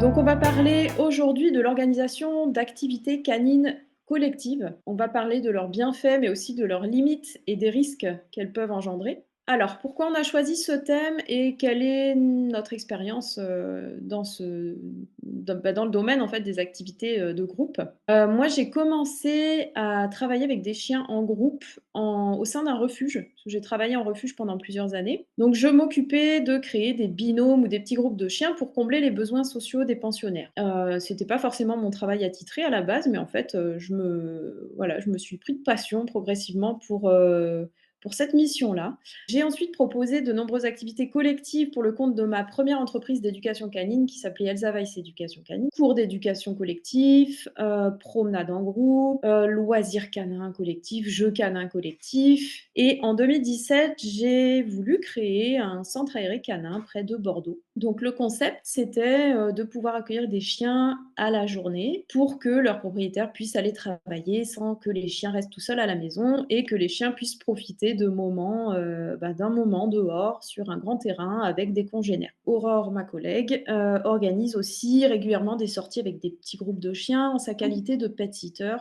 Donc, on va parler aujourd'hui de l'organisation d'activités canines collectives. On va parler de leurs bienfaits, mais aussi de leurs limites et des risques qu'elles peuvent engendrer. Alors, pourquoi on a choisi ce thème et quelle est notre expérience dans le domaine en fait des activités de groupe? Moi, j'ai commencé à travailler avec des chiens en groupe au sein d'un refuge. Parce que j'ai travaillé en refuge pendant plusieurs années. Donc, je m'occupais de créer des binômes ou des petits groupes de chiens pour combler les besoins sociaux des pensionnaires. C'était pas forcément mon travail attitré à la base, mais en fait, je me suis pris de passion progressivement pour cette mission-là. J'ai ensuite proposé de nombreuses activités collectives pour le compte de ma première entreprise d'éducation canine qui s'appelait Elsa Weiss Éducation Canine. Cours d'éducation collectif, promenade en groupe, loisirs canins collectifs, jeux canins collectifs et en 2017, j'ai voulu créer un centre aéré canin près de Bordeaux. Donc le concept, c'était, de pouvoir accueillir des chiens à la journée pour que leurs propriétaires puissent aller travailler sans que les chiens restent tout seuls à la maison et que les chiens puissent profiter de moments, d'un moment dehors sur un grand terrain avec des congénères. Aurore, ma collègue, organise aussi régulièrement des sorties avec des petits groupes de chiens en sa qualité de pet-sitter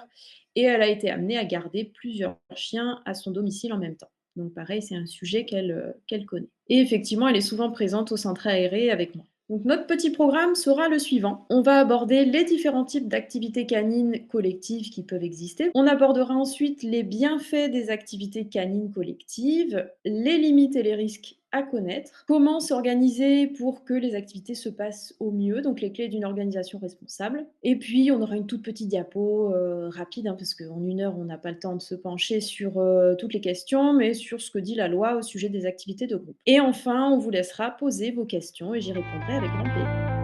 et elle a été amenée à garder plusieurs chiens à son domicile en même temps. Donc pareil, c'est un sujet qu'elle connaît. Et effectivement, elle est souvent présente au centre aéré avec moi. Donc notre petit programme sera le suivant. On va aborder les différents types d'activités canines collectives qui peuvent exister. On abordera ensuite les bienfaits des activités canines collectives, les limites et les risques à connaître, comment s'organiser pour que les activités se passent au mieux, donc les clés d'une organisation responsable. Et puis on aura une toute petite diapo rapide, hein, parce qu'en 1 heure on n'a pas le temps de se pencher sur toutes les questions, mais sur ce que dit la loi au sujet des activités de groupe. Et enfin, on vous laissera poser vos questions et j'y répondrai avec grand plaisir.